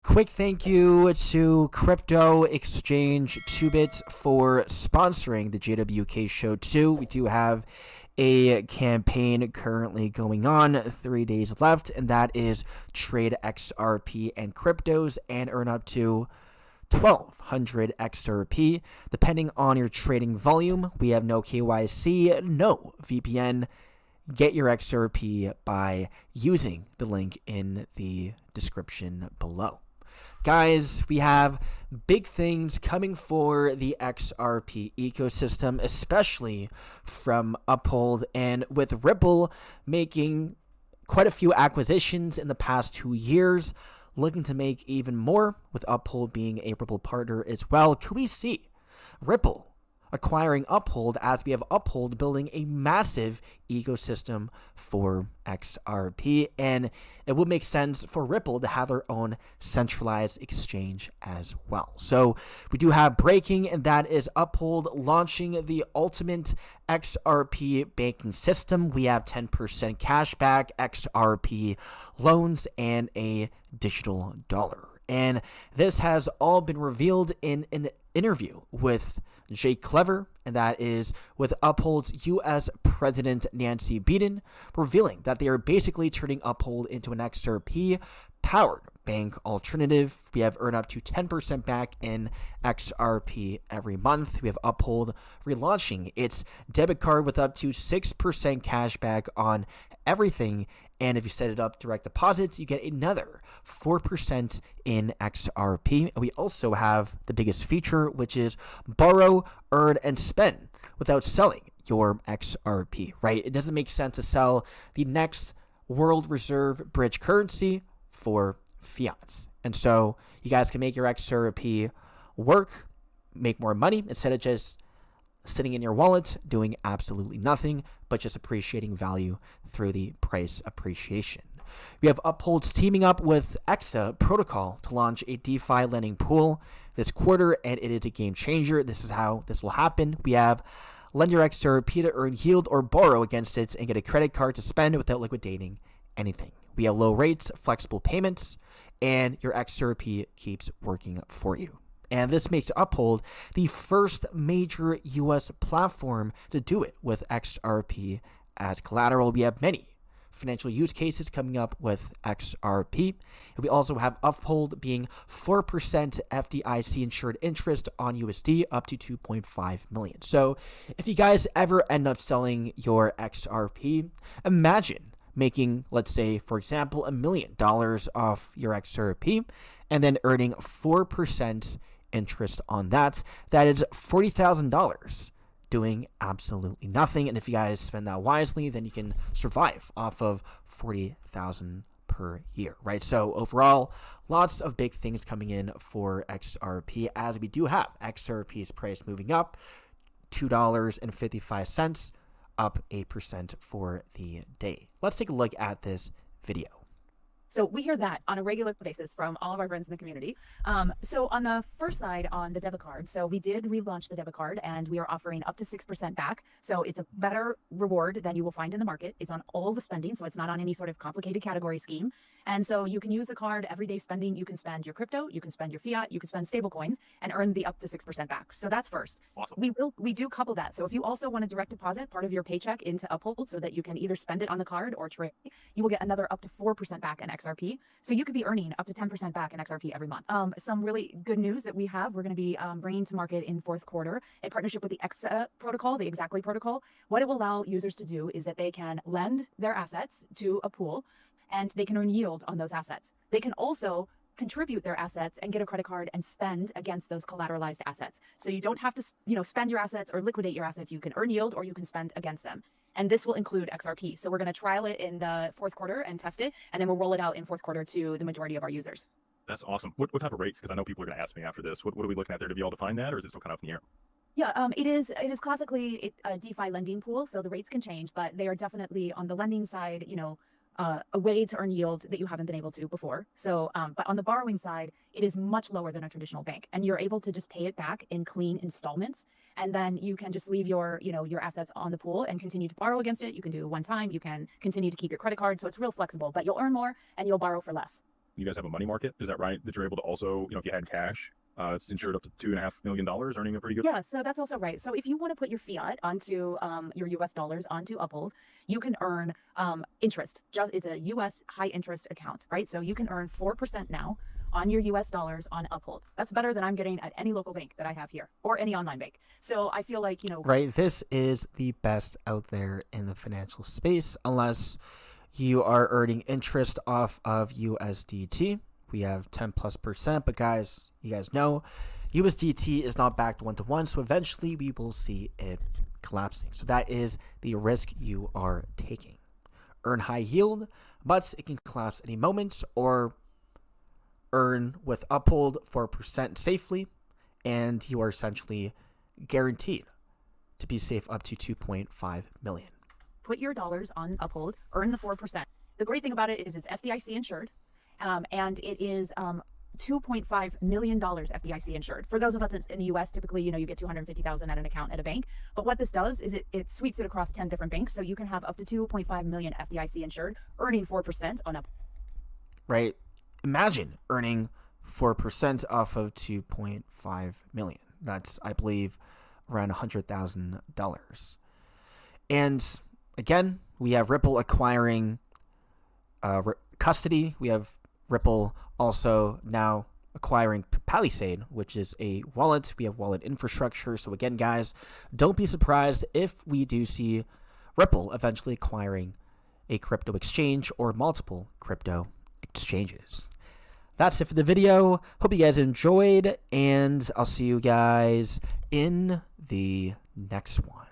Quick thank you to crypto exchange TOOBIT for sponsoring the JWK show too. We do have a campaign currently going on, 3 days left, and that is trade XRP and cryptos and earn up to 1,200 XRP. Depending on your trading volume, we have no KYC, no VPN. Get your XRP by using the link in the description below. Guys, we have big things coming for the XRP ecosystem, especially from Uphold, and with Ripple making quite a few acquisitions in the past 2 years, looking to make even more with Uphold being a Ripple partner as well. Could we see Ripple acquiring Uphold as we have Uphold building a massive ecosystem for XRP? And it would make sense for Ripple to have their own centralized exchange as well. So we do have breaking, and that is Uphold launching the ultimate XRP banking system. We have 10% cashback, XRP loans, and a digital dollar. And this has all been revealed in an interview with Jay Clever, and that is with Uphold's U.S. President Nancy Beaton, revealing that they are basically turning Uphold into an XRP-powered bank alternative. We have earned up to 10% back in XRP every month. We have Uphold relaunching its debit card with up to 6% cash back on everything. And if you set it up direct deposits, you get another 4% in XRP. And we also have the biggest feature, which is borrow, earn, and spend without selling your XRP, right? It doesn't make sense to sell the next world reserve bridge currency for fiats. And so you guys can make your XRP work, make more money instead of just sitting in your wallet doing absolutely nothing, but just appreciating value through the price appreciation. We have Upholds teaming up with Exa Protocol to launch a DeFi lending pool this quarter, and it is a game changer. This is how this will happen. We have lend your XRP to earn yield or borrow against it and get a credit card to spend without liquidating anything. We have low rates, flexible payments, and your XRP keeps working for you. And this makes Uphold the first major U.S. platform to do it with XRP as collateral. We have many financial use cases coming up with XRP. And we also have Uphold being 4% FDIC insured interest on USD up to 2.5 million. So if you guys ever end up selling your XRP, imagine making, let's say, for example, $1 million off your XRP and then earning 4% interest on that. That is $40,000 doing absolutely nothing. And if you guys spend that wisely, then you can survive off of $40,000 per year, right? So overall, lots of big things coming in for XRP, as we do have XRP's price moving up $2.55, up 8% for the day. Let's take a look at this video. So we hear that on a regular basis from all of our friends in the community. So on the first side, on the debit card, so we did relaunch the debit card and we are offering up to 6% back. So it's a better reward than you will find in the market. It's on all the spending, so it's not on any sort of complicated category scheme. And so you can use the card everyday spending. You can spend your crypto, you can spend your fiat, you can spend stable coins and earn the up to 6% back. So that's first. Awesome. We do couple that. So if you also want to direct deposit part of your paycheck into Uphold so that you can either spend it on the card or trade, you will get another up to 4% back in XRP. So you could be earning up to 10% back in XRP every month. Some really good news that we have, we're going to be bringing to market in fourth quarter in partnership with the Exa protocol, the Exactly protocol. What it will allow users to do is that they can lend their assets to a pool and they can earn yield on those assets. They can also contribute their assets and get a credit card and spend against those collateralized assets. So you don't have to, spend your assets or liquidate your assets. You can earn yield or you can spend against them. And this will include XRP. So we're going to trial it in the fourth quarter and test it, and then we'll roll it out in fourth quarter to the majority of our users. That's awesome. What type of rates? Because I know people are going to ask me after this. What are we looking at there? Did you all define that, or is it still kind of up in the air? Yeah, it is classically a DeFi lending pool, so the rates can change, but they are definitely on the lending side, a way to earn yield that you haven't been able to before. So, but on the borrowing side, it is much lower than a traditional bank, and you're able to just pay it back in clean installments. And then you can just leave your assets on the pool and continue to borrow against it. You can do one time, you can continue to keep your credit card. So it's real flexible, but you'll earn more and you'll borrow for less. you guys have a money market. Is that right? That you're able to also, if you had cash, it's insured up to $2.5 million, earning a pretty good. Yeah, so that's also right. So if you want to put your fiat onto your US dollars onto Uphold, you can earn interest. It's a US high interest account, right? So you can earn 4% now on your US dollars on Uphold. That's better than I'm getting at any local bank that I have here or any online bank. So I feel like, Right, this is the best out there in the financial space, unless you are earning interest off of USDT. We have 10+%, but guys, you guys know USDT is not backed one-to-one, so eventually we will see it collapsing. So that is the risk you are taking. Earn high yield, but it can collapse any moment, or earn with Uphold 4% safely, and you are essentially guaranteed to be safe up to 2.5 million. Put your dollars on Uphold, earn the 4%. The great thing about it is it's FDIC insured, and it is $2.5 million FDIC insured. For those of us in the US, typically, you get $250,000 at an account at a bank. But what this does is it sweeps it across 10 different banks, so you can have up to 2.5 million FDIC insured, earning 4% on Uphold. Right. Imagine earning 4% off of 2.5 million. That's, I believe, around $100,000. And again, we have Ripple acquiring custody. We have Ripple also now acquiring Palisade, which is a wallet. We have wallet infrastructure. So again, guys, don't be surprised if we do see Ripple eventually acquiring a crypto exchange or multiple crypto exchanges. That's it for the video. Hope you guys enjoyed, and I'll see you guys in the next one.